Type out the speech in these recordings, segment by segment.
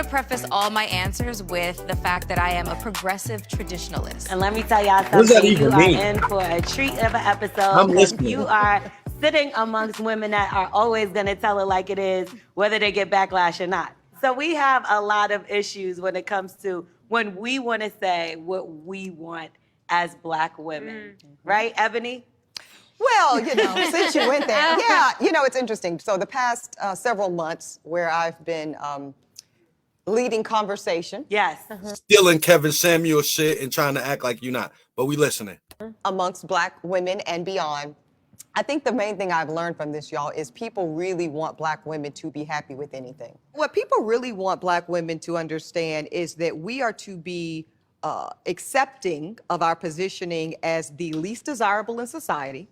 to preface all my answers with the fact that I am a progressive traditionalist. And let me tell y'all What does that something, even you are mean? in for a treat of an episode I'm because listening. you are sitting amongst women that are always gonna tell it like it is, whether they get backlash or not. So we have a lot of issues when it comes to when we wanna say what we want as Black women, right, Ebony? Well, since you went there, yeah, it's interesting. So the past several months where I've been leading conversation. Yes. Stealing Kevin Samuel shit and trying to act like you're not. But we listening. Amongst Black women and beyond. I think the main thing I've learned from this, y'all, is people really want Black women to be happy with anything. What people really want Black women to understand is that we are to be accepting of our positioning as the least desirable in society.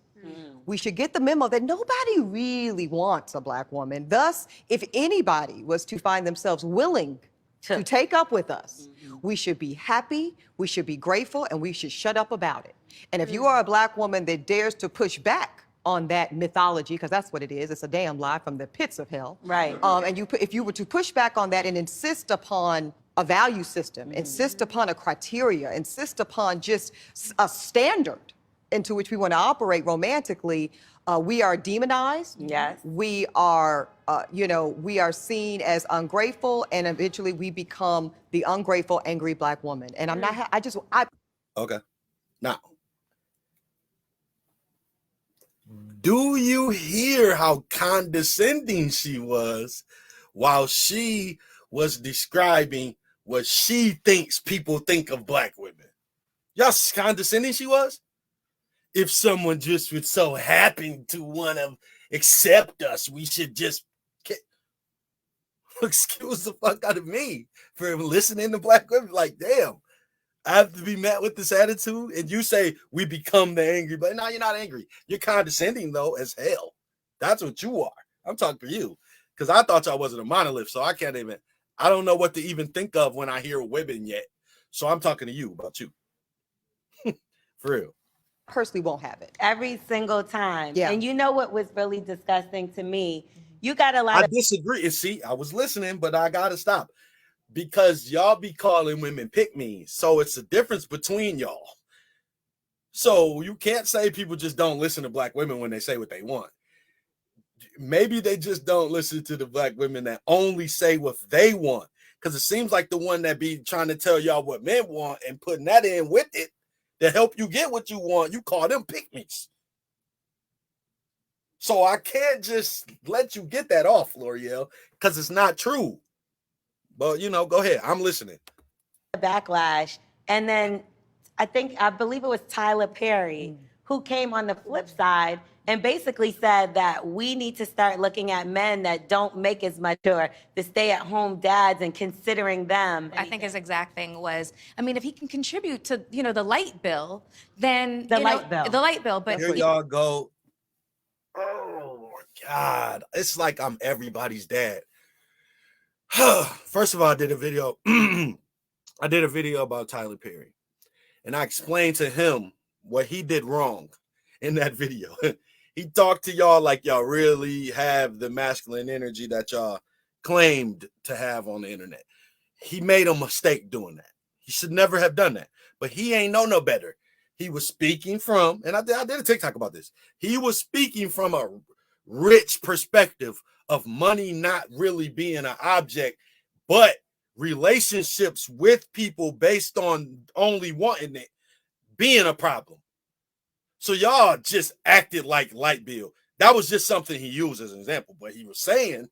We should get the memo that nobody really wants a Black woman. Thus, if anybody was to find themselves willing to take up with us, we should be happy, we should be grateful, and we should shut up about it. And if you are a Black woman that dares to push back on that mythology, because that's what it is, it's a damn lie from the pits of hell. Right. And if you were to push back on that and insist upon a value system, insist upon a criteria, insist upon just a standard into which we want to operate romantically, we are demonized. Yes. We are, we are seen as ungrateful, and eventually we become the ungrateful, angry Black woman. And I'm not, Okay. Now, do you hear how condescending she was while she was describing what she thinks people think of Black women? Y'all see how condescending she was? If someone just was so happy to want to accept us, we should just excuse the fuck out of me for listening to Black women. Like, damn, I have to be met with this attitude. And you say we become the angry, but no, you're not angry. You're condescending though as hell. That's what you are. I'm talking to you because I thought y'all wasn't a monolith, so I don't know what to even think of when I hear women yet. So I'm talking to you about you. For real. personally won't have it. Every single time. Yeah. And you know what was really disgusting to me? You got a lot I of disagree. And see, I was listening, but I gotta stop because y'all be calling women pick-me. So it's a difference between y'all. So you can't say people just don't listen to Black women when they say what they want. Maybe they just don't listen to the Black women that only say what they want. Because it seems like the one that be trying to tell y'all what men want and putting that in with it to help you get what you want, you call them pick-me's. So I can't just let you get that off, Loreal, because it's not true. But, go ahead. I'm listening. backlash. And then I believe it was Tyler Perry who came on the flip side and basically said that we need to start looking at men that don't make as much or the stay-at-home dads and considering them. I think his exact thing was, if he can contribute to, the light bill, then The light bill. But Here y'all go. Oh my God. It's like I'm everybody's dad. First of all, I did a video. I did a video about Tyler Perry. And I explained to him what he did wrong in that video. He talked to y'all like y'all really have the masculine energy that y'all claimed to have on the internet. He made a mistake doing that. He should never have done that. But he ain't know no better. He was speaking from, and I did a TikTok about this. He was speaking from a rich perspective of money not really being an object, but relationships with people based on only wanting it being a problem. So y'all just acted like light bill. That was just something he used as an example. But he was saying,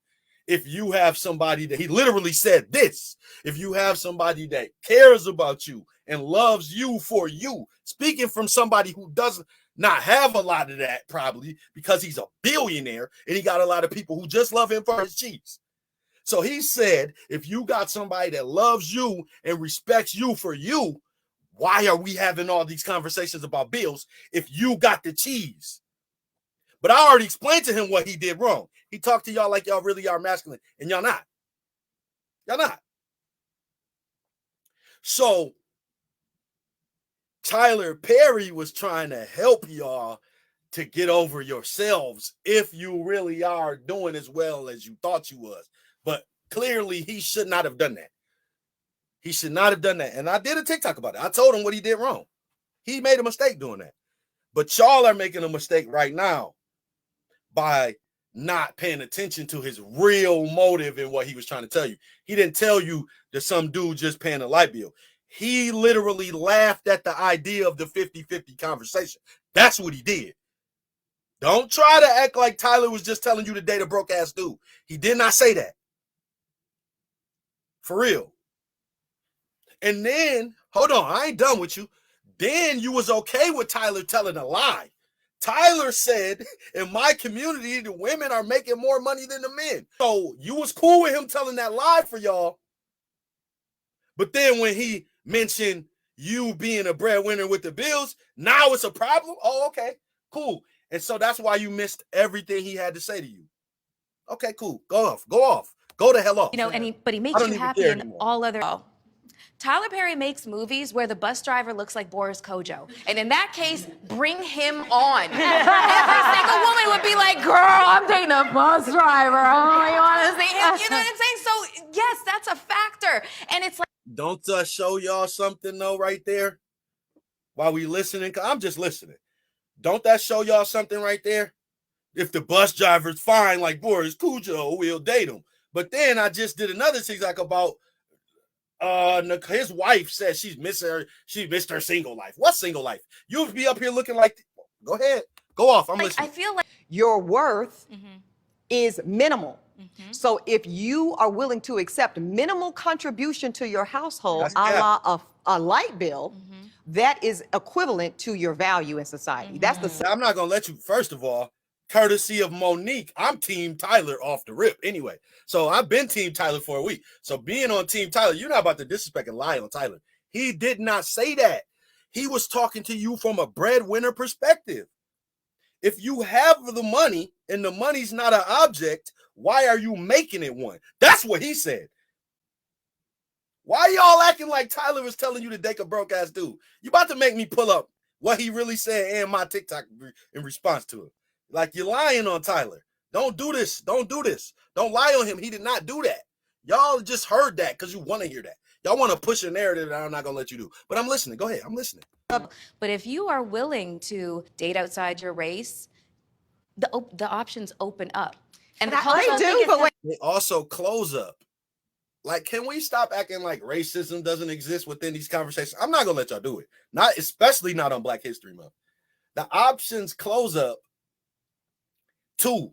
if you have somebody that he literally said this, if you have somebody that cares about you and loves you for you, speaking from somebody who does not have a lot of that probably because he's a billionaire and he got a lot of people who just love him for his cheese. So he said, if you got somebody that loves you and respects you for you, why are we having all these conversations about bills if you got the cheese? But I already explained to him what he did wrong. He talked to y'all like y'all really are masculine, and y'all not. Y'all not. So Tyler Perry was trying to help y'all to get over yourselves if you really are doing as well as you thought you was. But clearly he should not have done that. He should not have done that. And I did a TikTok about it. I told him what he did wrong. He made a mistake doing that. But y'all are making a mistake right now by not paying attention to his real motive and what he was trying to tell you. He didn't tell you that some dude just paying a light bill. He literally laughed at the idea of the 50-50 conversation. That's what he did. Don't try to act like Tyler was just telling you to date a broke ass dude. He did not say that. For real. And then, hold on, I ain't done with you. Then you was okay with Tyler telling a lie. Tyler said, in my community, the women are making more money than the men. So you was cool with him telling that lie for y'all. But then when he mentioned you being a breadwinner with the bills, now it's a problem? Oh, okay, cool. And so that's why you missed everything he had to say to you. Okay, cool. Go off. Go the hell off. You know, but he makes you happy in anymore. all other. Tyler Perry makes movies where the bus driver looks like Boris Kojo. And in that case, bring him on. Every single woman would be like, girl, I'm dating a bus driver. Oh, you want to see him? You know what I'm saying? So, yes, that's a factor. And it's like. Don't show y'all something, though, right there? While we listening? I'm just listening. Don't that show y'all something right there? If the bus driver's fine like Boris Kojo, we'll date him. But then I just did another TikTok about his wife says she missed her single life. What single life? You'll be up here looking like, go ahead, go off. I'm listening. I feel like your worth is minimal. So if you are willing to accept minimal contribution to your household, a light bill, that is equivalent to your value in society. That's the. I'm not gonna let you. First of all, courtesy of Monique, I'm Team Tyler off the rip anyway. So I've been Team Tyler for a week. So being on Team Tyler, you're not about to disrespect and lie on Tyler. He did not say that. He was talking to you from a breadwinner perspective. If you have the money and the money's not an object, why are you making it one? That's what he said. Why y'all acting like Tyler was telling you to date a broke ass dude? You about to make me pull up what he really said and my TikTok in response to it. Like, you're lying on Tyler. Don't do this. Don't do this. Don't lie on him. He did not do that. Y'all just heard that because you want to hear that. Y'all want to push a narrative that I'm not going to let you do. But I'm listening. Go ahead. I'm listening. But if you are willing to date outside your race, the options open up. And They also close up. Like, can we stop acting like racism doesn't exist within these conversations? I'm not going to let y'all do it. Especially not on Black History Month. The options close up. 2,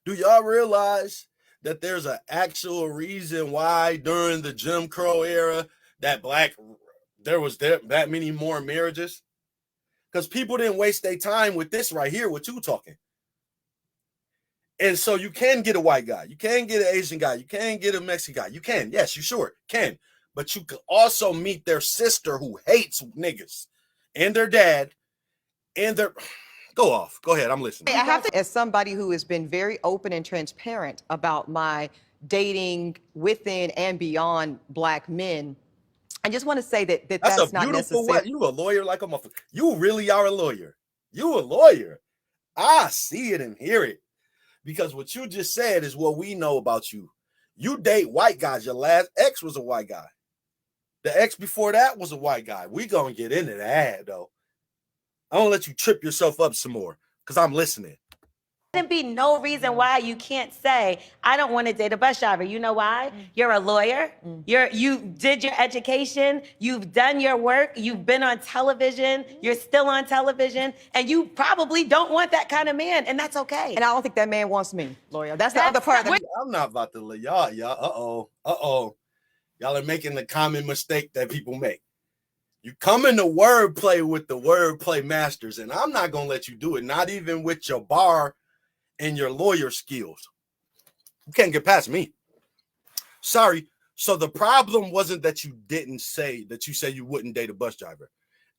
do y'all realize that there's an actual reason why during the Jim Crow era that there was that many more marriages? Because people didn't waste their time with this right here, with you talking. And so you can get a white guy. You can get an Asian guy. You can get a Mexican guy. You can. Yes, you sure can. But you can also meet their sister who hates niggas and their dad and their... Go off. Go ahead. I'm listening. I have to, as somebody who has been very open and transparent about my dating within and beyond Black men, I just want to say that's not necessary. You a lawyer like a motherfucker. You really are a lawyer. You a lawyer. I see it and hear it. Because what you just said is what we know about you. You date white guys. Your last ex was a white guy. The ex before that was a white guy. We gonna get into that, though. I'm gonna let you trip yourself up some more because I'm listening. There'd be no reason why you can't say, I don't want to date a bus driver. You know why? You're a lawyer. You did your education. You've done your work. You've been on television. You're still on television. And you probably don't want that kind of man. And that's okay. And I don't think that man wants me, Loreal. That's the other part. I'm not about to let y'all. Y'all are making the common mistake that people make. You come into wordplay with the wordplay masters, and I'm not gonna let you do it, not even with your bar and your lawyer skills. You can't get past me. Sorry. So the problem wasn't that you didn't say that you said you wouldn't date a bus driver.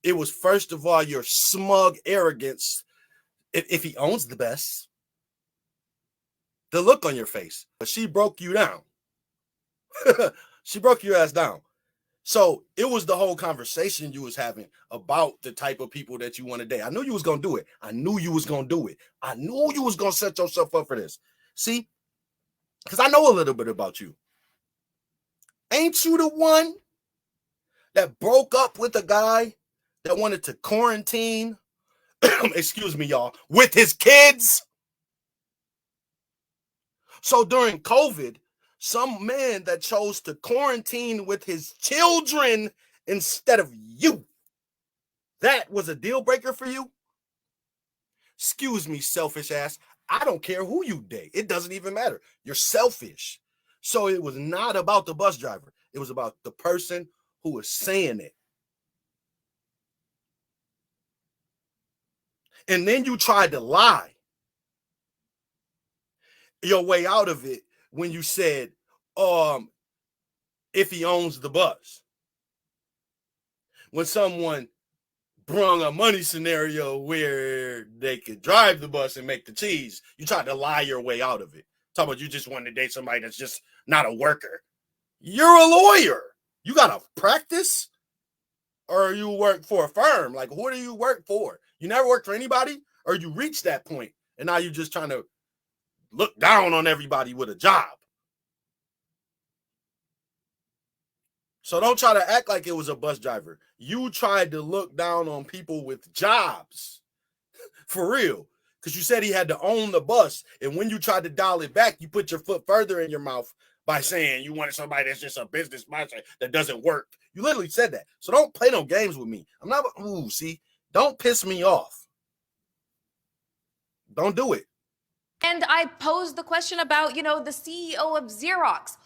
It was, first of all, your smug arrogance. If he owns the best, the look on your face. But she broke you down. She broke your ass down. So it was the whole conversation you was having about the type of people that you want to date. I knew you was going to do it. I knew you was going to do it. I knew you was going to set yourself up for this. See, because I know a little bit about you. Ain't you the one that broke up with a guy that wanted to quarantine, excuse me, y'all, with his kids? So during COVID, some man that chose to quarantine with his children instead of you, that was a deal breaker for you? Excuse me, selfish ass. I don't care who you date. It doesn't even matter. You're selfish. So it was not about the bus driver. It was about the person who was saying it. And then you tried to lie your way out of it when you said, if he owns the bus. When someone brung a money scenario where they could drive the bus and make the cheese, you tried to lie your way out of it. Talk about you just wanted to date somebody that's just not a worker. You're a lawyer. You got to practice, or you work for a firm. Like, what do you work for? You never worked for anybody, or you reached that point and now you're just trying to look down on everybody with a job. So don't try to act like it was a bus driver. You tried to look down on people with jobs. For real. Because you said he had to own the bus. And when you tried to dial it back, you put your foot further in your mouth by saying you wanted somebody that's just a business mindset that doesn't work. You literally said that. So don't play no games with me. I'm not, see, don't piss me off. Don't do it. And I posed the question about, the CEO of Xerox.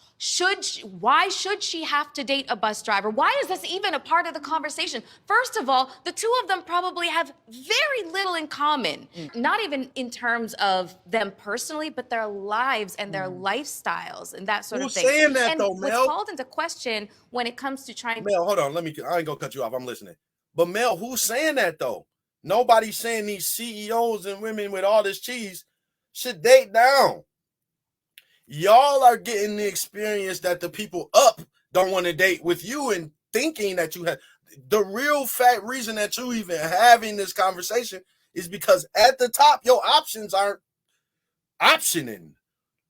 Why should she have to date a bus driver? Why is this even a part of the conversation? First of all, the two of them probably have very little in common. Not even in terms of them personally, but their lives and their lifestyles and that sort of thing. Who's saying that, and though, what's Mel? called into question when it comes to trying Mel, hold on. I ain't gonna cut you off. I'm listening. But Mel, who's saying that though? Nobody's saying these CEOs and women with all this cheese should date down. Y'all are getting the experience that the people up don't want to date with you and thinking that you have. The real fact reason that you even having this conversation is because at the top, your options aren't optioning.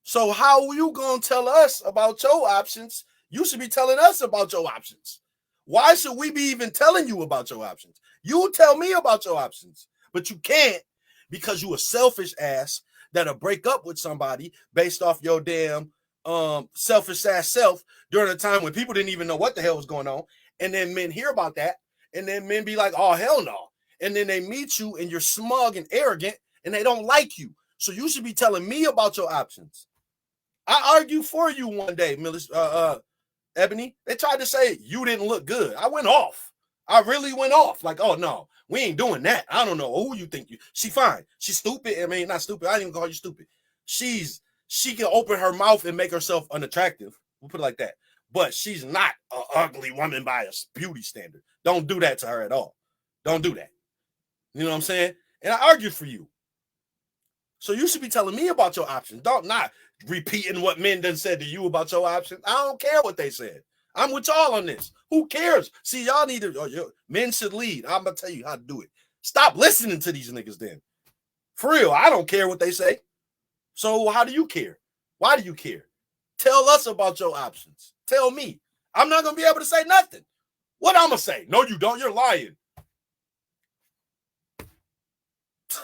So how are you going to tell us about your options? You should be telling us about your options. Why should we be even telling you about your options? You tell me about your options, but you can't because you a selfish ass that'll break up with somebody based off your damn selfish ass self during a time when people didn't even know what the hell was going on. And then men hear about that, and then men be like, oh, hell no. And then they meet you, and you're smug and arrogant, and they don't like you. So you should be telling me about your options. I argued for you one day, Ebony. They tried to say you didn't look good. I went off. I really went off. Like, oh, no, we ain't doing that. I don't know who you think you. She fine. She's stupid. I mean, not stupid. I didn't even call you stupid. She can open her mouth and make herself unattractive. We'll put it like that. But she's not an ugly woman by a beauty standard. Don't do that to her at all. Don't do that. You know what I'm saying? And I argued for you. So you should be telling me about your options. Don't not repeating what men done said to you about your options. I don't care what they said. I'm with y'all on this. Who cares? See, y'all need to, men should lead. I'm going to tell you how to do it. Stop listening to these niggas then. For real, I don't care what they say. So how do you care? Why do you care? Tell us about your options. Tell me. I'm not going to be able to say nothing. What I'm going to say? No, you don't. You're lying.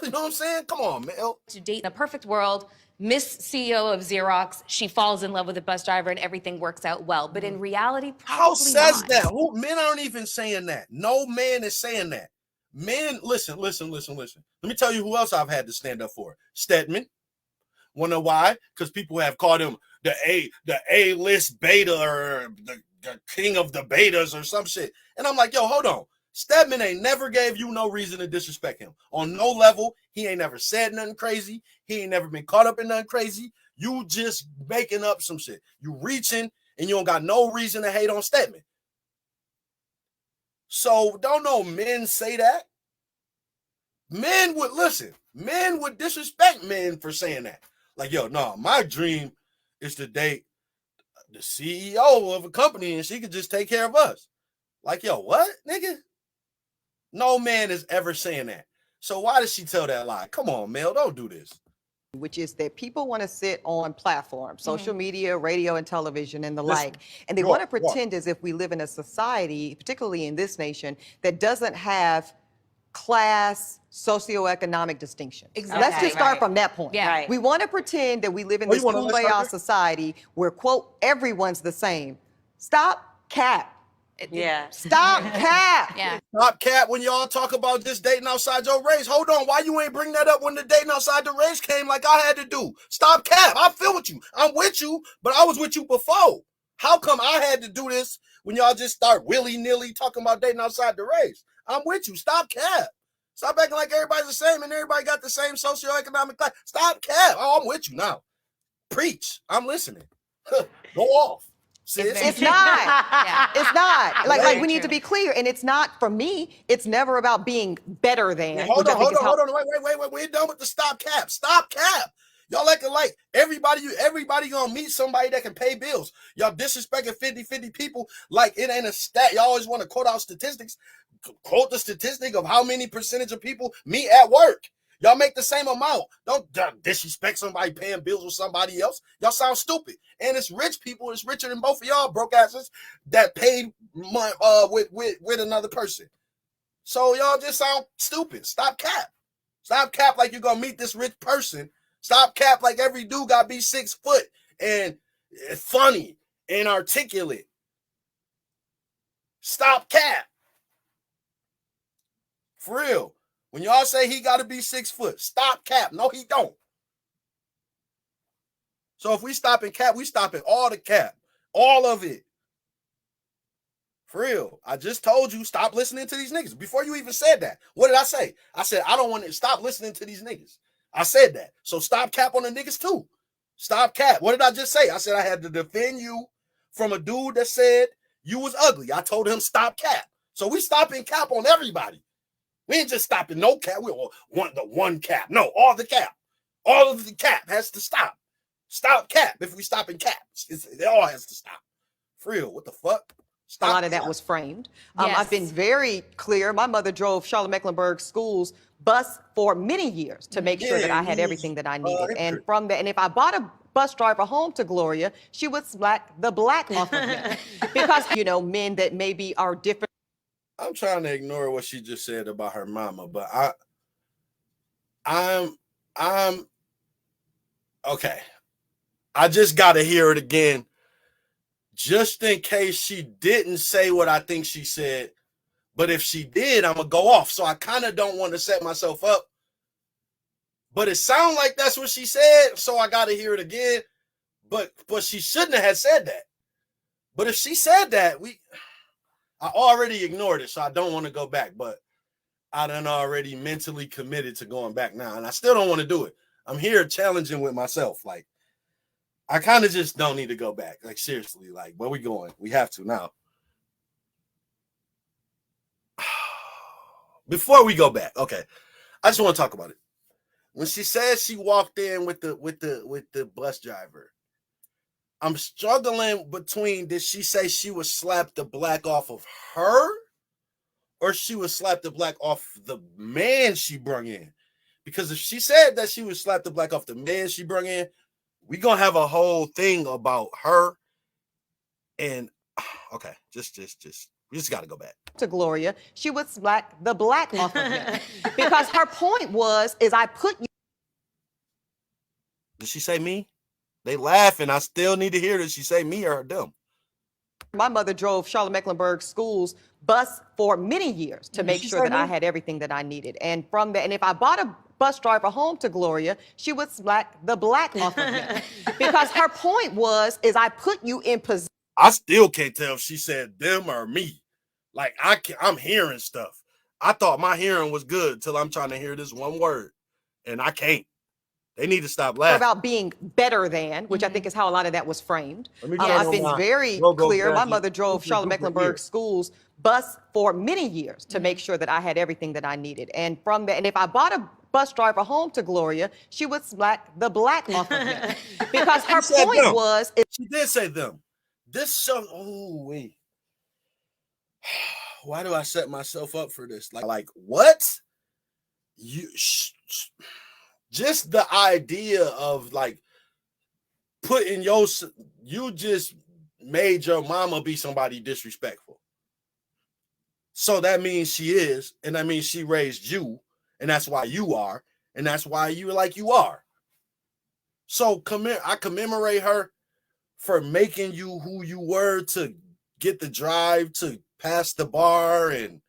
You know what I'm saying? Come on, man. to date in a perfect world. Miss CEO of Xerox, she falls in love with a bus driver and everything works out well. But in reality, probably How says not. that? Who men aren't even saying that. No man is saying that. Men, listen. Let me tell you who else I've had to stand up for. Stedman. Wanna know why? Because people have called him the A-list beta or the king of the betas or some shit. And I'm like, yo, hold on. Stedman ain't never gave you no reason to disrespect him. On no level, he ain't never said nothing crazy. He ain't never been caught up in nothing crazy. You just making up some shit. You reaching and you don't got no reason to hate on Stedman. So don't no men say that. Men would disrespect men for saying that. Like, yo, no, my dream is to date the CEO of a company and she could just take care of us. Like, yo, what, nigga? No man is ever saying that. So why does she tell that lie? Come on, Mel, don't do this. which is that people want to sit on platforms, social media, radio, and television, and the like, and they want to pretend as if we live in a society, particularly in this nation, that doesn't have class, socioeconomic distinction. Exactly. Let's just start from that point. Yeah. Right. We want to pretend that we live in this kumbaya society where, quote, everyone's the same. Stop cap. Yeah. Stop cap. Yeah. Stop cap when y'all talk about just dating outside your race. Hold on, why you ain't bring that up when the dating outside the race came like I had to do? Stop cap. I feel with you. I'm with you, but I was with you before. How come I had to do this when y'all just start willy-nilly talking about dating outside the race? I'm with you. Stop cap. Stop acting like everybody's the same and everybody got the same socioeconomic class. Stop cap. Oh, I'm with you now. Preach. I'm listening. Go off. Sis. It's not. Yeah. It's not. Like we need true. to be clear. And it's not, for me, it's never about being better than. Hold on. Wait. We're done with the stop cap. Stop cap. Y'all acting like everybody gonna meet somebody that can pay bills. Y'all disrespecting 50 people like it ain't a stat. Y'all always want to quote out statistics. Quote the statistic of how many percentage of people meet at work. Y'all make the same amount. Don't disrespect somebody paying bills with somebody else. Y'all sound stupid. And it's rich people, it's richer than both of y'all broke asses that pay with another person. So y'all just sound stupid. Stop cap. Stop cap like you're gonna meet this rich person. Stop cap like every dude gotta be 6 foot and funny and articulate. Stop cap. For real. When y'all say he gotta be 6 foot, stop cap. No, he don't. So if we stop in cap, we stop at all the cap. All of it. For real. I just told you, stop listening to these niggas. Before you even said that, what did I say? I said, I don't want to stop listening to these niggas. I said that. So stop cap on the niggas too. Stop cap. What did I just say? I said I had to defend you from a dude that said you was ugly. I told him stop cap. So we stopping cap on everybody. We ain't just stopping no cap. We want the one cap. No, all the cap. All of the cap has to stop. Stop cap if we stop in cap. It all has to stop. For real, what the fuck? Stop A lot of that cap. was framed. Yes. I've been very clear. My mother drove Charlotte-Mecklenburg Schools bus for many years to make sure that I had everything that I needed. And from that, and if I bought a bus driver home to Gloria, she would smack the black off of me. Because, men that maybe are different. I'm trying to ignore what she just said about her mama, but I'm okay. I just gotta hear it again, just in case she didn't say what I think she said. But if she did, I'm gonna go off. So I kind of don't want to set myself up. But it sounds like that's what she said, so I gotta hear it again. But she shouldn't have said that. But if she said that, I already ignored it, so I don't want to go back. But I done already mentally committed to going back now, and I still don't want to do it. I'm here challenging with myself. Like, I kind of just don't need to go back. Like, seriously, like, where we going? We have to now. Before we go back, okay, I just want to talk about it. When she says she walked in with the bus driver, I'm struggling between, did she say she would slap the black off of her, or she would slap the black off the man she brung in? Because if she said that she would slap the black off the man she brung in, we gonna have a whole thing about her. And okay, we just gotta go back To Gloria, she would smack the black off of me. Because her point is I put you. Did she say me? They laugh, and I still need to hear, did she say me or them? My mother drove Charlotte-Mecklenburg Schools bus for many years to make sure that I had everything that I needed. And from that, and if I bought a bus driver home to Gloria, she would smack the black off of me. Because her point is I put you in position. I still can't tell if she said them or me. Like, I'm hearing stuff. I thought my hearing was good until I'm trying to hear this one word, and I can't. They need to stop laughing. About being better than, which I think is how a lot of that was framed. Let me get I've on been my- very Go, clear. My Jackie. mother drove This is Charlotte-Mecklenburg here. Schools bus for many years to make sure that I had everything that I needed. And from that, and if I bought a bus driver home to Gloria, she would smack the black off of me. Because her She said point them. She did say them. This show, oh wait. Why do I set myself up for this? Like what? just the idea of like putting you just made your mama be somebody disrespectful. So that means she is, and that means she raised you, and that's why you are, and that's why you're like you are. So I commemorate her for making you who you were to get the drive to pass the bar and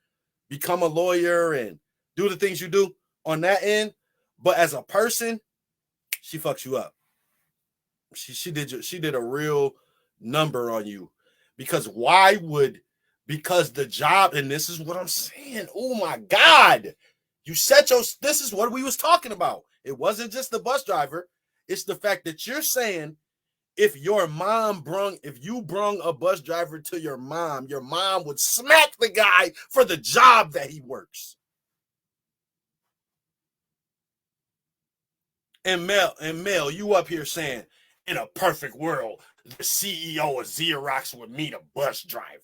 become a lawyer and do the things you do on that end. But as a person, she fucks you up. She did a real number on you. Because the job, and this is what I'm saying. Oh my God. This is what we was talking about. It wasn't just the bus driver. It's the fact that you're saying if you brung a bus driver to your mom would smack the guy for the job that he works. And Mel, you up here saying, in a perfect world, the CEO of Xerox would meet a bus driver.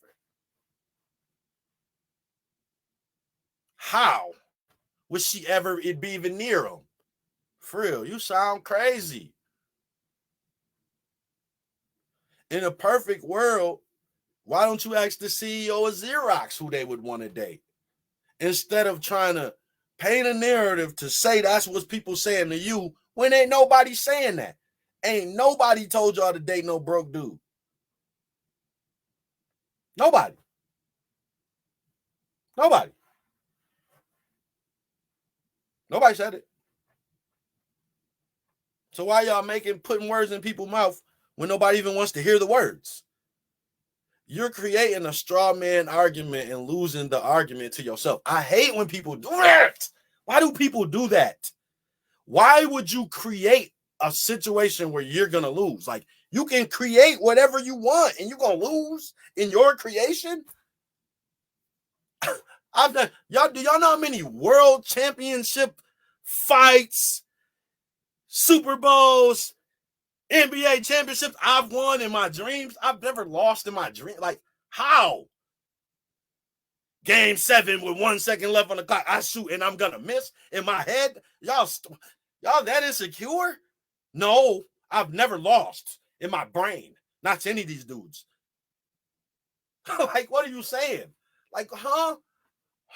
How would she ever be even near him? For real, you sound crazy. In a perfect world, why don't you ask the CEO of Xerox who they would want to date? Instead of trying to paint a narrative to say that's what people saying to you when ain't nobody saying that. Ain't nobody told y'all to date no broke dude. Nobody. Nobody said it. So why y'all putting words in people's mouth when nobody even wants to hear the words? You're creating a straw man argument and losing the argument to yourself. I hate when people do that. Why do people do that? Why would you create a situation where you're going to lose? Like, you can create whatever you want and you're going to lose in your creation? Do y'all know how many world championship fights, Super Bowls, NBA championships I've won in my dreams? I've never lost in my dream. Like, how? Game 7 with 1 second left on the clock. I shoot and I'm gonna miss in my head. Y'all that insecure? No, I've never lost in my brain. Not to any of these dudes. Like, what are you saying? Like, huh?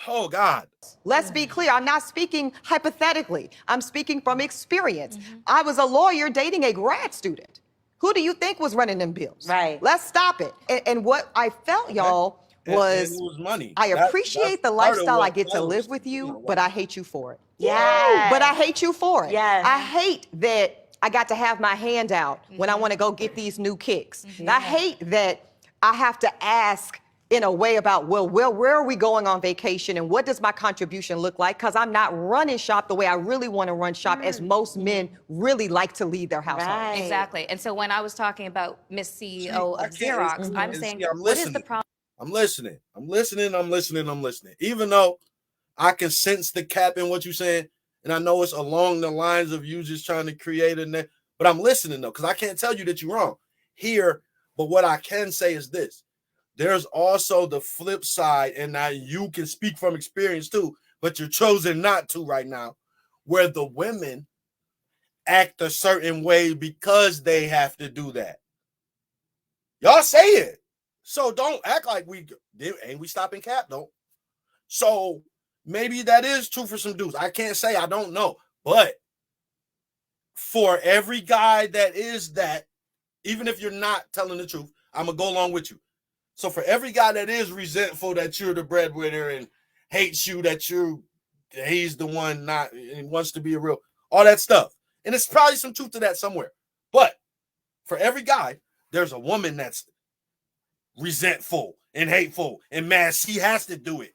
Oh, God. Let's be clear. I'm not speaking hypothetically. I'm speaking from experience. I was a lawyer dating a grad student. Who do you think was running them bills? Right. Let's stop it. And what I felt, y'all, was, and it was money. I appreciate the lifestyle I get to live with you, but I hate you for it. Yes. But I hate you for it. Yes. I hate that I got to have my hand out when I want to go get these new kicks. I hate that I have to ask in a way about, well, where are we going on vacation and what does my contribution look like? Because I'm not running shop the way I really want to run shop, as most men really like to lead their household. Right. Exactly. And so when I was talking about Miss CEO of Xerox, I'm saying, I'm what is the problem? I'm listening. Even though I can sense the cap in what you're saying, and I know it's along the lines of you just trying to create a net, but I'm listening though, because I can't tell you that you're wrong here. But what I can say is this. There's also the flip side, and now you can speak from experience too, but you're choosing not to right now, where the women act a certain way because they have to do that. Y'all say it. So don't act like ain't we stopping cap though. So maybe that is true for some dudes. I can't say, I don't know. But for every guy that is that, even if you're not telling the truth, I'm going to go along with you. So for every guy that is resentful that you're the breadwinner and hates you that he's the one not and wants to be a real, all that stuff. And it's probably some truth to that somewhere. But for every guy, there's a woman that's resentful and hateful and mad she has to do it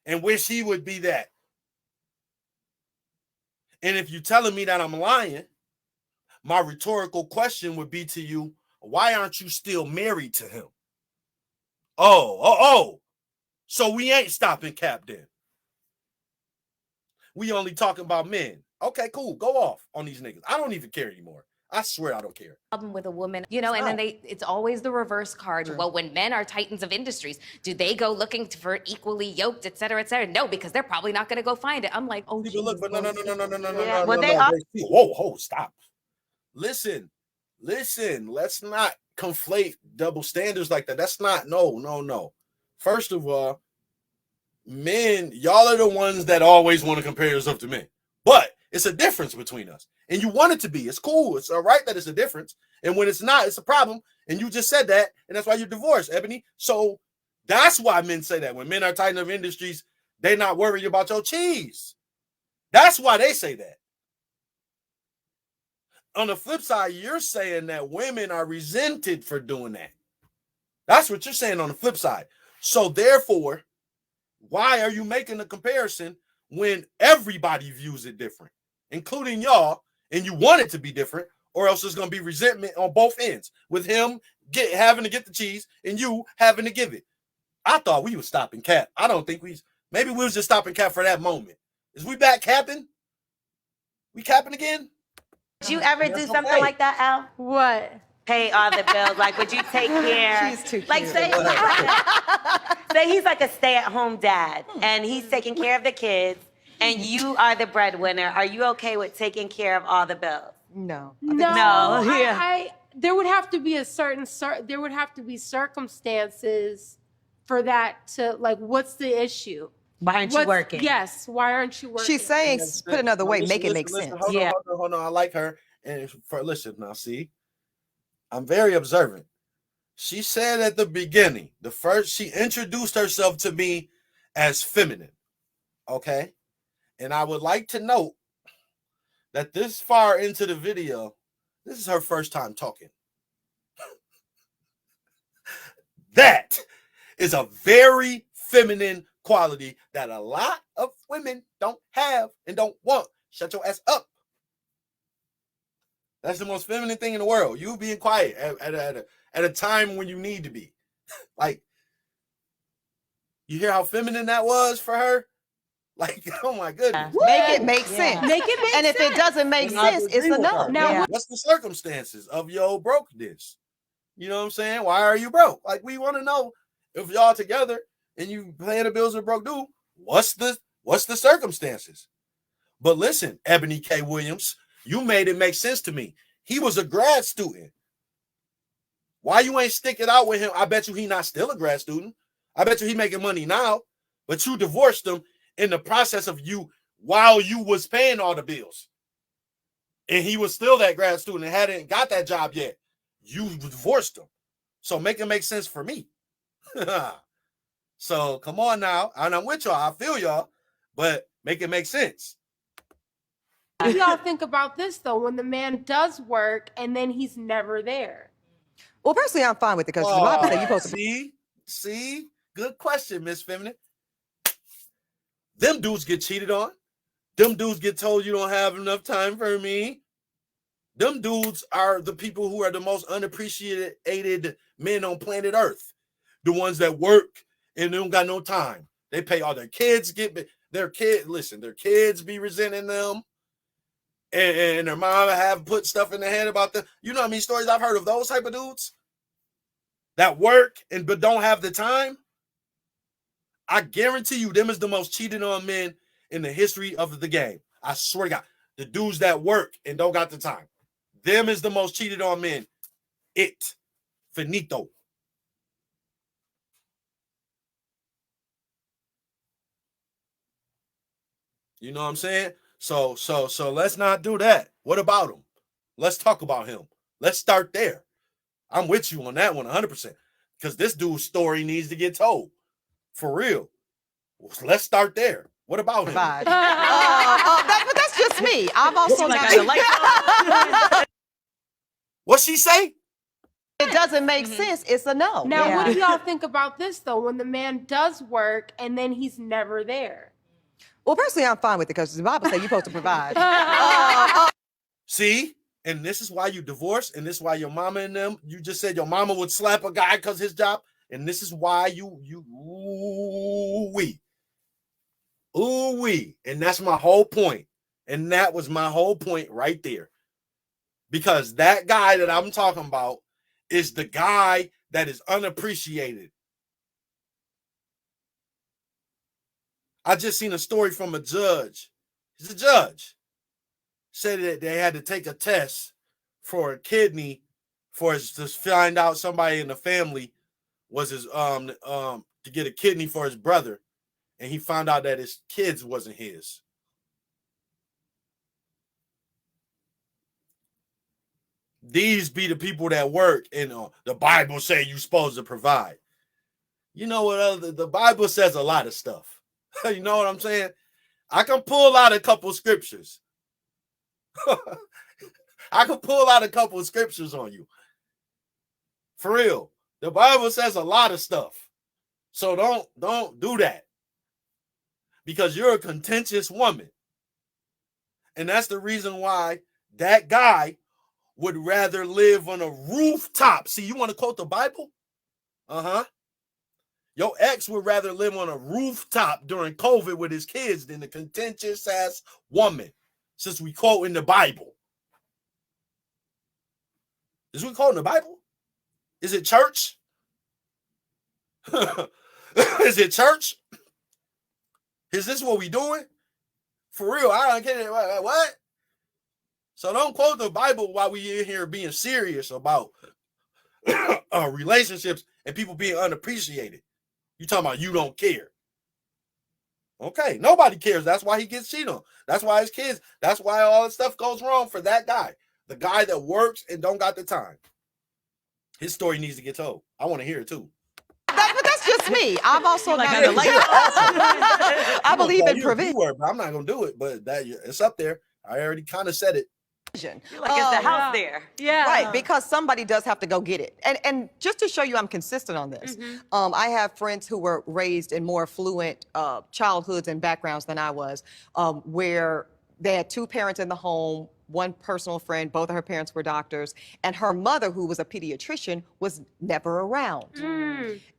and wish he would be that. And if you're telling me that I'm lying, my rhetorical question would be to you, why aren't you still married to him? Oh. So we ain't stopping cap then. We only talking about men. Okay, cool. Go off on these niggas. I don't even care anymore. I swear I don't care. Problem with a woman, you know, and then it's always the reverse card. True. Well, when men are titans of industries, do they go looking for equally yoked, et cetera, et cetera? No, because they're probably not going to go find it. I'm like, oh, People look, but no. Well, they are. Whoa, stop. Listen. Let's not conflate double standards like that. That's not, no. First of all, men, y'all are the ones that always want to compare yourself to men. But it's a difference between us. And you want it to be. It's cool. It's all right that it's a difference. And when it's not, it's a problem. And you just said that. And that's why you're divorced, Ebony. So that's why men say that. When men are titan of industries, they're not worried about your cheese. That's why they say that. On the flip side, you're saying that women are resented for doing that. That's what you're saying on the flip side. So therefore, why are you making a comparison when everybody views it different, including y'all, and you want it to be different, or else there's going to be resentment on both ends, with him having to get the cheese and you having to give it. I thought we was stopping cap. I don't think maybe we was just stopping cap for that moment. Is we back capping? We capping again? Would you ever do something like that, Al? What? Pay all the bills? Like, would you take care? She's too cute. Like, say he's like a stay-at-home dad, and he's taking care of the kids, and you are the breadwinner. Are you okay with taking care of all the bills? No. No, yeah. There would have to be there would have to be circumstances for that to, like, what's the issue? Why aren't you working? Yes, why aren't you working? She's saying, put another way, make it make Listen, sense. Hold on. I like her. And listen now, see, I'm very observant. She said at the beginning, she introduced herself to me as feminine. Okay. And I would like to note that this far into the video, this is her first time talking. That is a very feminine quality that a lot of women don't have and don't want. Shut your ass up. That's the most feminine thing in the world. You being quiet at a time when you need to be. Like, you hear how feminine that was for her? Like, oh my goodness. Make it make sense. Make it make and sense. if it doesn't make sense, it's a no. Now, What's the circumstances of your brokenness? You know what I'm saying? Why are you broke? Like, we want to know if y'all together and you paying the bills are broke dude, what's the circumstances? But listen, Ebony K Williams, you made it make sense to me. He was a grad student. Why you ain't sticking out with him? I bet you he not still a grad student. I bet you he making money now, but you divorced him in the process of you while you was paying all the bills. And he was still that grad student and hadn't got that job yet. You divorced him. So make it make sense for me. So come on now. And I'm with y'all. I feel y'all, but make it make sense. What do y'all think about this, though, when the man does work and then he's never there? Well, personally, I'm fine with it because the Bible says you're supposed to. See? Good question, Miss Feminine. Them dudes get cheated on. Them dudes get told you don't have enough time for me. Them dudes are the people who are the most unappreciated men on planet Earth. The ones that work and they don't got no time. They pay all their kids, their kids be resenting them. And their mom have put stuff in their head about them. You know how many stories I've heard of those type of dudes that work but don't have the time? I guarantee you them is the most cheated on men in the history of the game. I swear to God. The dudes that work and don't got the time. Them is the most cheated on men. Finito. You know what I'm saying? So let's not do that. What about him? Let's talk about him. Let's start there. I'm with you on that one 100%. Because this dude's story needs to get told. For real. Let's start there. What about him? But that's just me. I've also got What's she say? It doesn't make sense. It's a no. Now, what do y'all think about this, though, when the man does work and then he's never there? Well, personally, I'm fine with it because the Bible says you're supposed to provide. See? And this is why you divorced, and this is why your mama and them, you just said your mama would slap a guy because his job, and this is why ooh-wee. And that's my whole point. And that was my whole point right there. Because that guy that I'm talking about is the guy that is unappreciated. I just seen a story from a judge. He's a judge. Said that they had to take a test for a kidney to find out somebody in the family was his to get a kidney for his brother, and he found out that his kids wasn't his. These be the people that work, and the Bible say you supposed to provide. You know what? The Bible says a lot of stuff. You know what I'm saying? I can pull out a couple scriptures. I can pull out a couple of scriptures on you. For real. The Bible says a lot of stuff. So don't do that. Because you're a contentious woman. And that's the reason why that guy would rather live on a rooftop. See, you want to quote the Bible? Uh-huh. Your ex would rather live on a rooftop during COVID with his kids than a contentious ass woman. Since we quote in the Bible. Is we quote in the Bible? Is it church? Is it church? Is this what we doing? For real, I don't get it. What? So don't quote the Bible while we in here being serious about relationships and people being unappreciated. You talking about you don't care. Okay, nobody cares. That's why he gets cheated on. That's why his kids, that's why all this stuff goes wrong for that guy. The guy that works and don't got the time. His story needs to get told. I want to hear it too. But that's just me. I've also Like got I like I believe in provision. I'm not gonna do it, but it's up there. I already kind of said it. You're like, is the house there? Yeah. Right, because somebody does have to go get it. And just to show you I'm consistent on this, I have friends who were raised in more affluent childhoods and backgrounds than I was, where they had two parents in the home, one personal friend, both of her parents were doctors, and her mother, who was a pediatrician, was never around.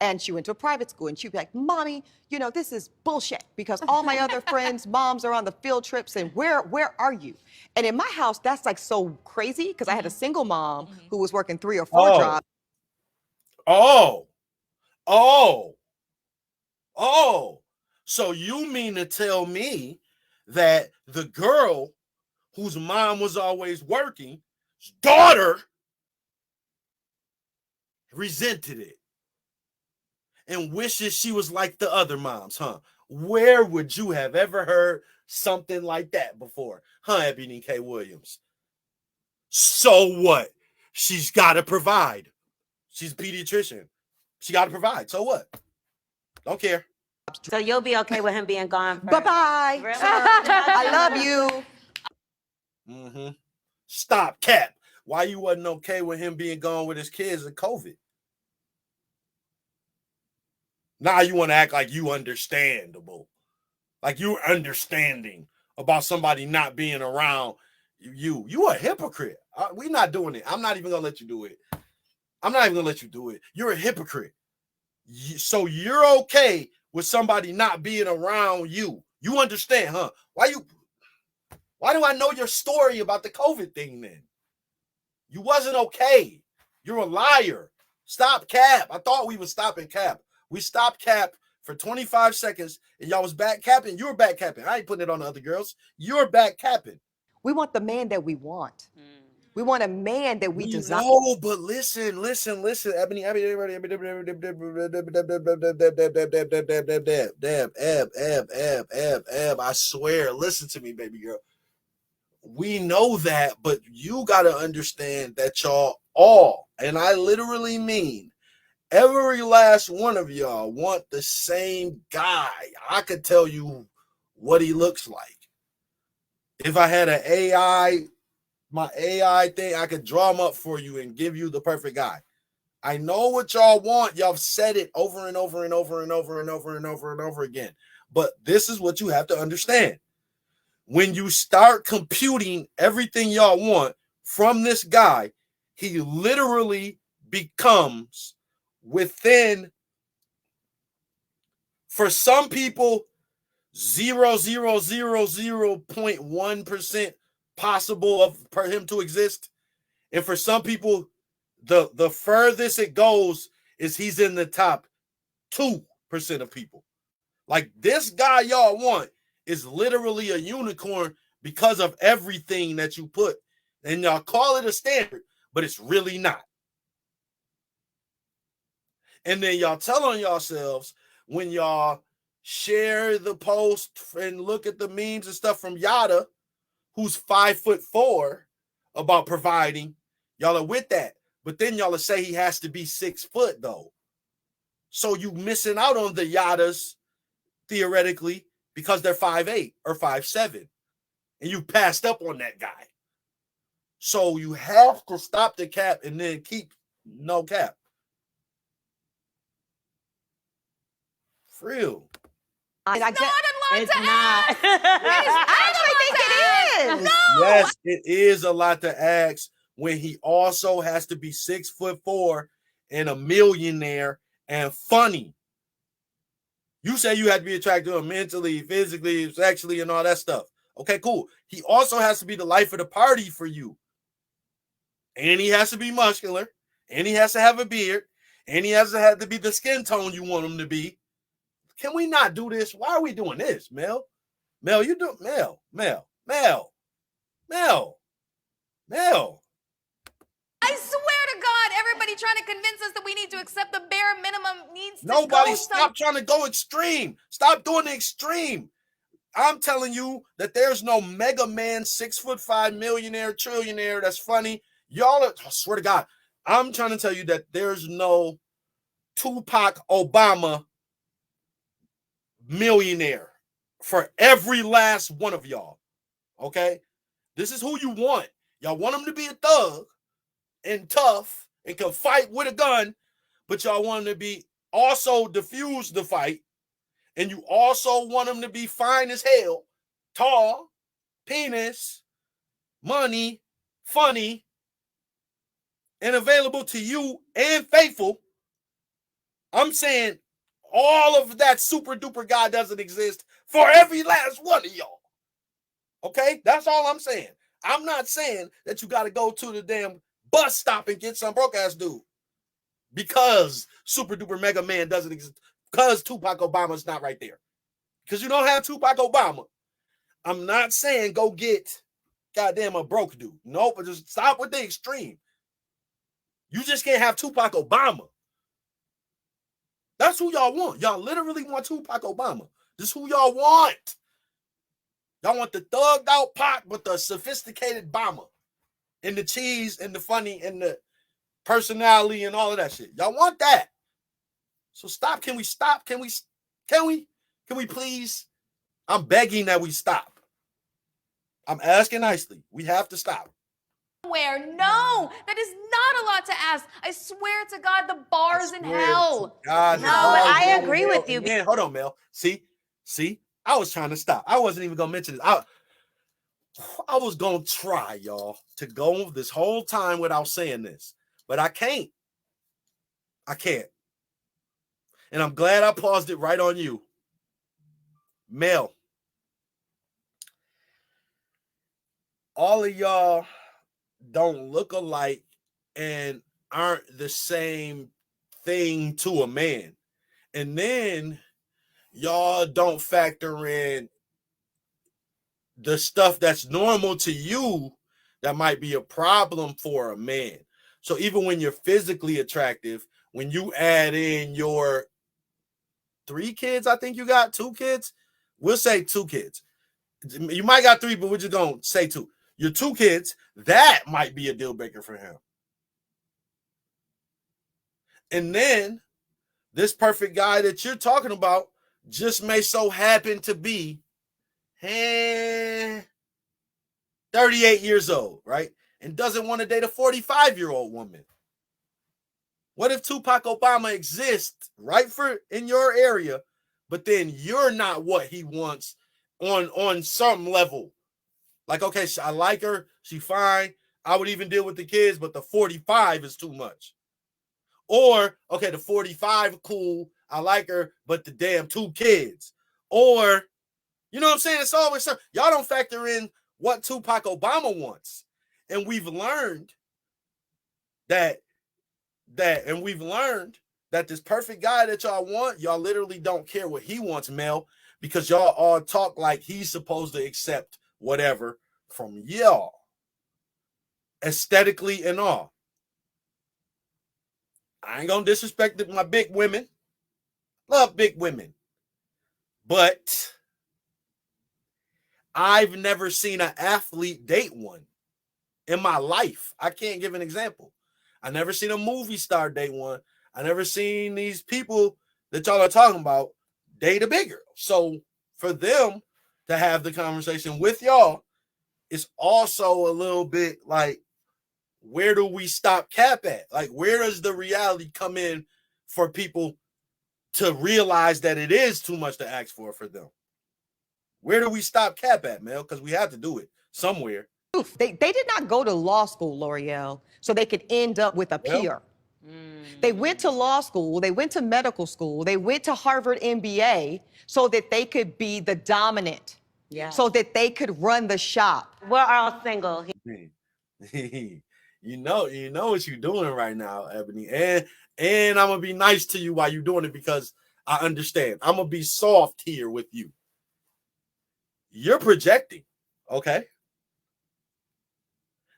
And she went to a private school, and she'd be like, Mommy, you know, this is bullshit, because all my other friends' moms are on the field trips, and where are you? And in my house, that's like so crazy, because I had a single mom who was working 3 or 4 jobs. So you mean to tell me that the girl whose mom was always working, daughter, resented it and wishes she was like the other moms, huh? Where would you have ever heard something like that before, huh, Ebony K Williams? So what? She's got to provide. She's a pediatrician. She got to provide. So what? Don't care. So you'll be okay with him being gone? Bye-bye. Really? I love you. Stop, Cap. Why you wasn't okay with him being gone with his kids and COVID? Now you want to act like you understandable. Like you're understanding about somebody not being around you. You a hypocrite. We're not doing it. I'm not even going to let you do it. I'm not even going to let you do it. You're a hypocrite. So you're okay with somebody not being around you. You understand, huh? Why do I know your story about the COVID thing then? You wasn't okay. You're a liar. Stop, Cap. I thought we was stopping Cap. We stopped Cap for 25 seconds and y'all was back capping. You were back capping. I ain't putting it on the other girls. You're back capping. We want the man that we want. We want a man that we desire. No, but listen, Ebony, I swear, listen to me, baby girl. We know that, but you got to understand that y'all all, and I literally mean every last one of y'all, want the same guy. I could tell you what he looks like. If I had my AI thing, I could draw him up for you and give you the perfect guy. I know what y'all want. Y'all said it over and over and over and over and over and over and over again. But this is what you have to understand. When you start computing everything y'all want from this guy, he literally becomes within, for some people, 0.000.1% possible for him to exist. And for some people, the furthest it goes is he's in the top 2% of people. Like this guy y'all want is literally a unicorn because of everything that you put. And y'all call it a standard, but it's really not. And then y'all tell on yourselves when y'all share the post and look at the memes and stuff from Yada, who's 5'4", about providing. Y'all are with that. But then y'all will say he has to be 6 foot though. So you missing out on the Yadas theoretically because they're 5'8" or 5'7". And you passed up on that guy. So you have to stop the cap and then keep no cap. For real. And I Not a lot It's to not. ask. I actually think it is. No. Yes, it is a lot to ask when he also has to be 6'4" and a millionaire and funny. You say you have to be attracted to him mentally, physically, sexually, and all that stuff. Okay, cool. He also has to be the life of the party for you. And he has to be muscular. And he has to have a beard. And he has to have to be the skin tone you want him to be. Can we not do this? Why are we doing this, Mel? Mel, you do Mel. I swear to God, everybody trying to convince us that we need to accept the bare minimum needs to Nobody go stop trying to go extreme. Stop doing the extreme. I'm telling you that there's no mega man, 6'5" millionaire, trillionaire that's funny. Y'all are, I swear to God, I'm trying to tell you that there's no Tupac Obama millionaire for every last one of y'all. Okay? This is who you want. Y'all want him to be a thug and tough and can fight with a gun, but y'all want him to be also diffuse the fight. And you also want him to be fine as hell, tall, penis, money, funny, and available to you and faithful. I'm saying all of that super duper guy doesn't exist for every last one of y'all. Okay? That's all I'm saying. I'm not saying that you got to go to the damn bus stop and get some broke ass dude because super duper mega man doesn't exist, because Tupac Obama's not right there. Because you don't have Tupac Obama. I'm not saying go get goddamn a broke dude. Nope, but just stop with the extreme. You just can't have Tupac Obama. That's who y'all want. Y'all literally want Tupac Obama. This is who y'all want. Y'all want the thugged out Pac with the sophisticated bomber and the cheese and the funny and the personality and all of that shit. Y'all want that. So stop. Can we stop? Can we please? I'm begging that we stop. I'm asking nicely. We have to stop. Where? No, that is not a lot to ask. I swear to God, the bar's in hell. God, No, but I agree with you. Man, hold on, Mel. See, I was trying to stop. I wasn't even gonna mention this. I was gonna try, y'all, to go this whole time without saying this, but I can't. And I'm glad I paused it right on you. Mel, all of y'all don't look alike and aren't the same thing to a man. And then y'all don't factor in the stuff that's normal to you that might be a problem for a man. So even when you're physically attractive, when you add in your 3 kids, I think you got 2 kids. We'll say 2 kids. You might got 3, but we're just going to say 2. Your 2 kids, that might be a deal breaker for him. And then this perfect guy that you're talking about just may so happen to be 38 years old, right? And doesn't want to date a 45-year-old woman. What if Tupac Obama exists right in your area, but then you're not what he wants on some level? Like, okay, I like her, she fine. I would even deal with the kids, but the 45 is too much. Or, okay, the 45 cool, I like her, but the damn 2 kids. Or, you know what I'm saying? It's always something. Y'all don't factor in what Tupac Obama wants. And we've learned and we've learned that this perfect guy that y'all want, y'all literally don't care what he wants, Mel, because y'all all talk like he's supposed to accept whatever from y'all, aesthetically and all. I ain't gonna disrespect my big women. Love big women. But I've never seen an athlete date one in my life. I can't give an example. I never seen a movie star date one. I never seen these people that y'all are talking about date a big girl. So for them to have the conversation with y'all, it's also a little bit like, where do we stop cap at? Like, where does the reality come in for people to realize that it is too much to ask for them? Where do we stop cap at, Mel? Because we have to do it somewhere. They did not go to law school, Loreal, so they could end up with a peer. They went to law school, they went to medical school, they went to Harvard MBA so that they could be the dominant, so that they could run the shop. We're all single. You know what you're doing right now, Ebony. And I'm gonna be nice to you while you're doing it because I understand. I'm gonna be soft here with you. You're projecting, okay?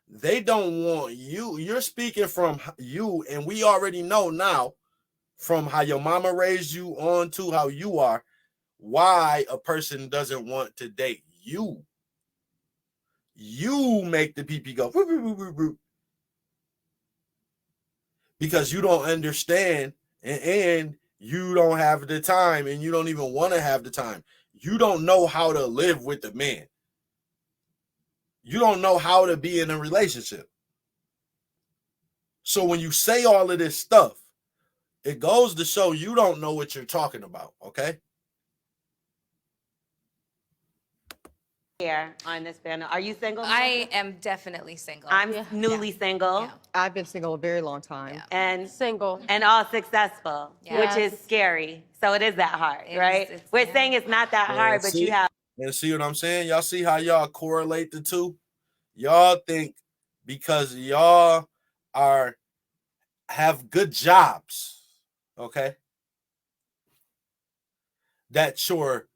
They don't want you. You're speaking from you, and we already know now from how your mama raised you on to how you are, why a person doesn't want to date you. You make the PP go whoop, whoop, whoop, whoop, because you don't understand and you don't have the time, and you don't even want to have the time. You don't know how to live with the man. You don't know how to be in a relationship. So when you say all of this stuff, it goes to show you don't know what you're talking about, okay? Here on this panel. Are you single? I am definitely single. I'm newly single. Yeah. I've been single a very long time. Yeah. And Single. and all successful, Yeah. which is scary. So it is that hard, right? We're saying it's not that hard, but you have. And see what I'm saying? Y'all see how y'all correlate the two? Y'all think because y'all have good jobs, okay, that your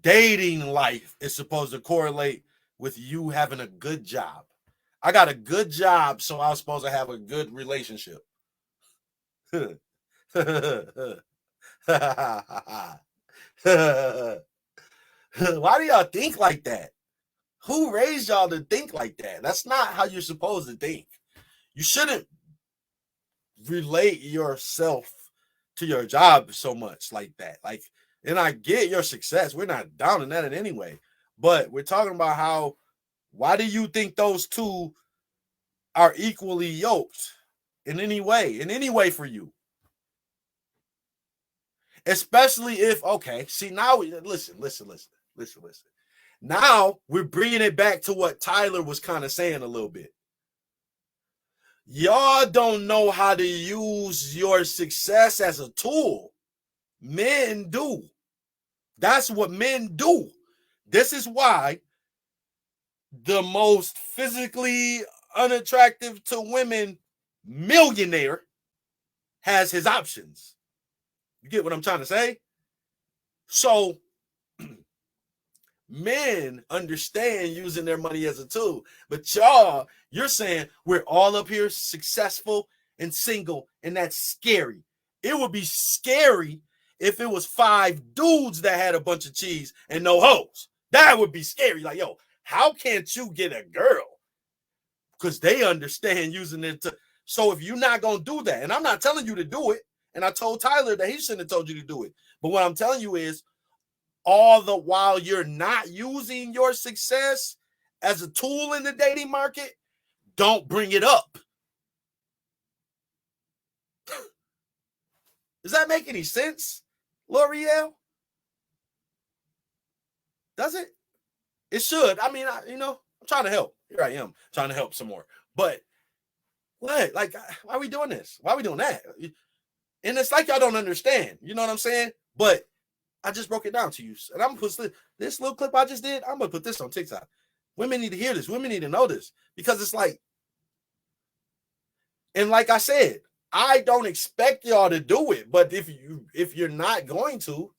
dating life is supposed to correlate with you having a good job. I got a good job, so I was supposed to have a good relationship. Why do y'all think like that? Who raised y'all to think like that? That's not how you're supposed to think. You shouldn't relate yourself to your job so much like that. Like, and I get your success. We're not down in that in any way. But we're talking about why do you think those two are equally yoked in any way for you? Especially if, okay, see, now, listen. Now we're bringing it back to what Tyler was kind of saying a little bit. Y'all don't know how to use your success as a tool. Men do. That's what men do. This is why the most physically unattractive to women millionaire has his options. You get what I'm trying to say? So men understand using their money as a tool, but you're saying we're all up here successful and single, and that's scary. It would be scary if it was 5 dudes that had a bunch of cheese and no hoes. That would be scary. Like, yo, how can't you get a girl? Because they understand using it to. So if you're not going to do that, and I'm not telling you to do it, and I told Tyler that he shouldn't have told you to do it, but what I'm telling you is, all the while you're not using your success as a tool in the dating market, don't bring it up. Does that make any sense, Loreal? Does it? It should. I mean, I'm trying to help. Here I am trying to help some more. But what? Like, why are we doing this? Why are we doing that? And it's like y'all don't understand. You know what I'm saying? But I just broke it down to you. And I'm going to put this little clip I just did, I'm going to put this on TikTok. Women need to hear this. Women need to know this. Because it's like, And like I said, I don't expect y'all to do it, but if you're not going to,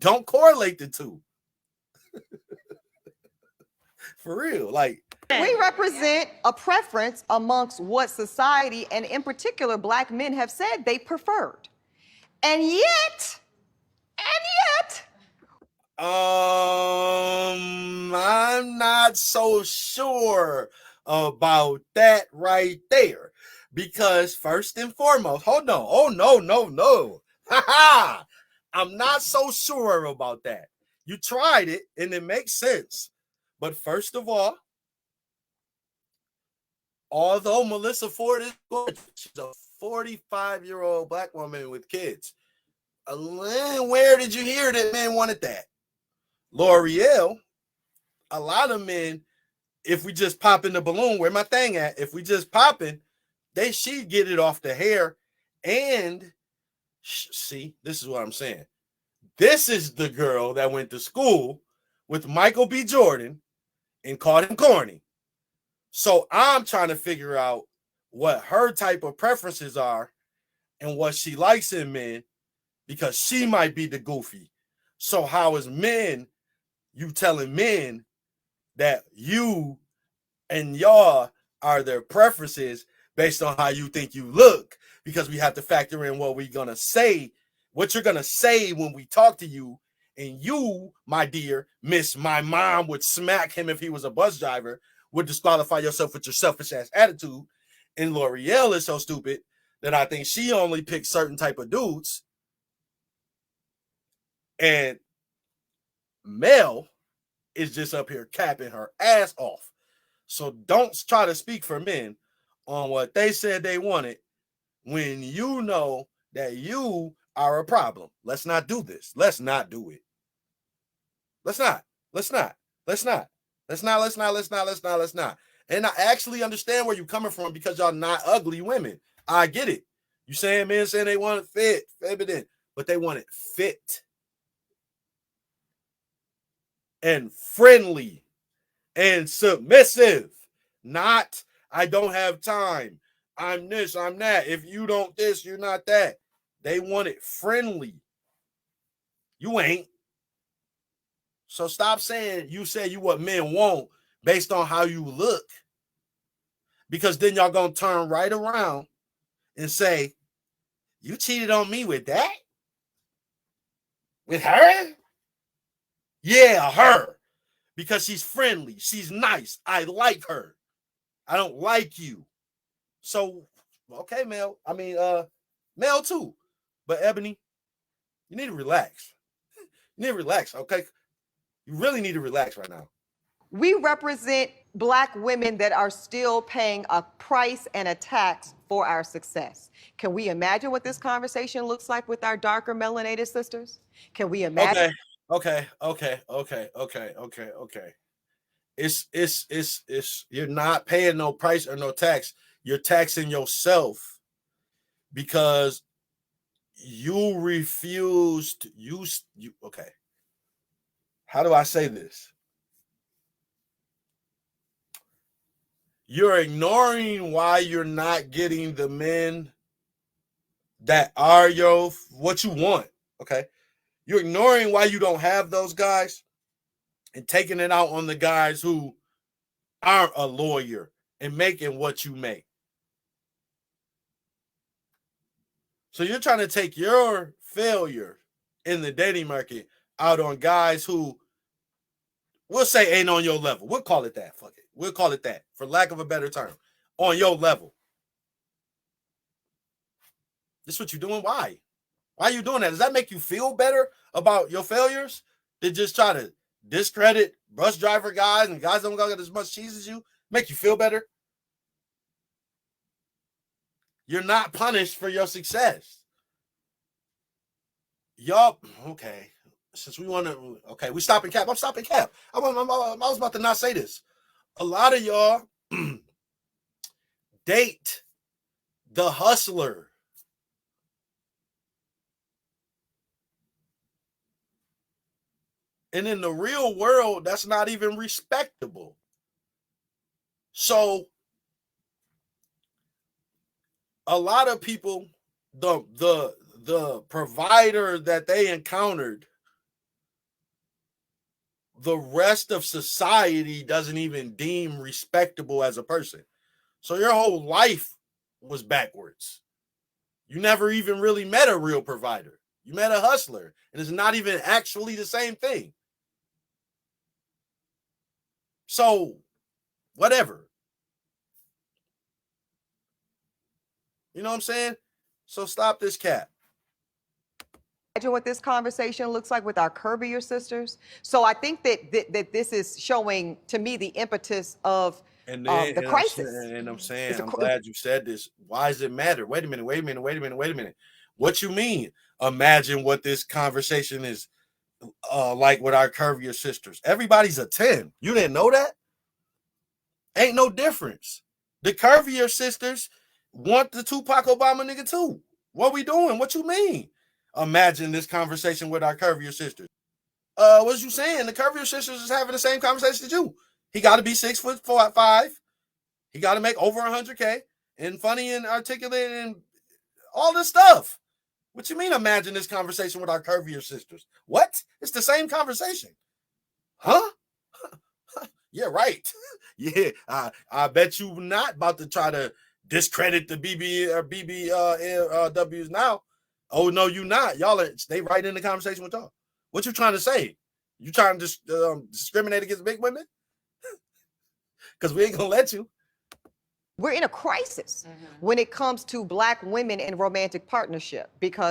don't correlate the two. For real. Like, We represent a preference amongst what society and in particular black men have said they preferred. And yet, I'm not so sure about that right there. Because first and foremost, hold on. Oh, no. I'm not so sure about that. You tried it and it makes sense. But first of all, although Melyssa Ford is gorgeous, she's a 45-year-old black woman with kids. Where did you hear that men wanted that? Loreal, a lot of men, if we just pop in the balloon, where my thing at? If we just popping, she'd get it off the hair. And see, this is what I'm saying. This is the girl that went to school with Michael B. Jordan and called him corny. So I'm trying to figure out what her type of preferences are and what she likes in men, because she might be the goofy. So how is you telling men that you and y'all are their preferences based on how you think you look? Because we have to factor in what we're going to say, what you're going to say when we talk to you. And you, my dear miss, my mom would smack him if he was a bus driver, would disqualify yourself with your selfish ass attitude. And Loreal is so stupid that I think she only picks certain type of dudes. And Mel is just up here capping her ass off. So don't try to speak for men on what they said they wanted when you know that you are a problem. Let's not do this. Let's not do it. Let's not. And I actually understand where you're coming from, because y'all not ugly women. I get it. You saying men saying they want it fit, feminine, but they want it fit and friendly and submissive. Not, I don't have time. I'm this, I'm that. If you don't this, you're not that. They want it friendly. You ain't. So stop saying you say you what men want based on how you look. Because then y'all gonna turn right around and say, you cheated on me with that? With her? Yeah, her. Because she's friendly. She's nice. I like her. I don't like you. So, okay, Mel. I mean, Mel too. But Ebony, you need to relax. You need to relax, okay? You really need to relax right now. we represent black women that are still paying a price and a tax for our success. Can we imagine what this conversation looks like with our darker melanated sisters? Can we imagine? Okay. It's you're not paying no price or no tax. You're taxing yourself because you refused. You okay. How do I say this? You're ignoring why you're not getting the men that are what you want. Okay. You're ignoring why you don't have those guys and taking it out on the guys who aren't a lawyer and making what you make. So you're trying to take your failure in the dating market out on guys who we'll say ain't on your level. We'll call it that. Fuck it. We'll call it that, for lack of a better term. On your level. This is what you're doing? Why? Why are you doing that? Does that make you feel better about your failures? To just try to discredit bus driver guys and guys don't got as much cheese as you? Make you feel better? You're not punished for your success. Y'all, okay. Since we want to, okay, we stopping cap. I'm stopping cap. I was about to not say this. A lot of y'all date the hustler. And in the real world, that's not even respectable. So a lot of people, the provider that they encountered, the rest of society doesn't even deem respectable as a person. So your whole life was backwards. You never even really met a real provider. You met a hustler, and it's not even actually the same thing. So, whatever. You know what I'm saying? So stop this cap. Imagine what this conversation looks like with our curvier sisters. So I think that this is showing to me the impetus of the crisis. I'm saying, I'm glad you said this. Why does it matter? Wait a minute. What you mean? Imagine what this conversation is like with our curvier sisters. Everybody's a 10. You didn't know that? Ain't no difference. The curvier sisters want the Tupac Obama nigga too. What we doing? What you mean? Imagine this conversation with our curvier sisters. What you saying? The curvier sisters is having the same conversation as you. He got to be 6'5". He got to make over 100K and funny and articulate and all this stuff. What you mean? Imagine this conversation with our curvier sisters. What? It's the same conversation, huh? Yeah, right. Yeah, I bet you not about to try to discredit the BBWs now. Oh no, you not. Y'all are stay right in the conversation with y'all. What you trying to say? You trying to discriminate against big women? Because we ain't gonna let you. We're in a crisis when it comes to Black women in romantic partnership because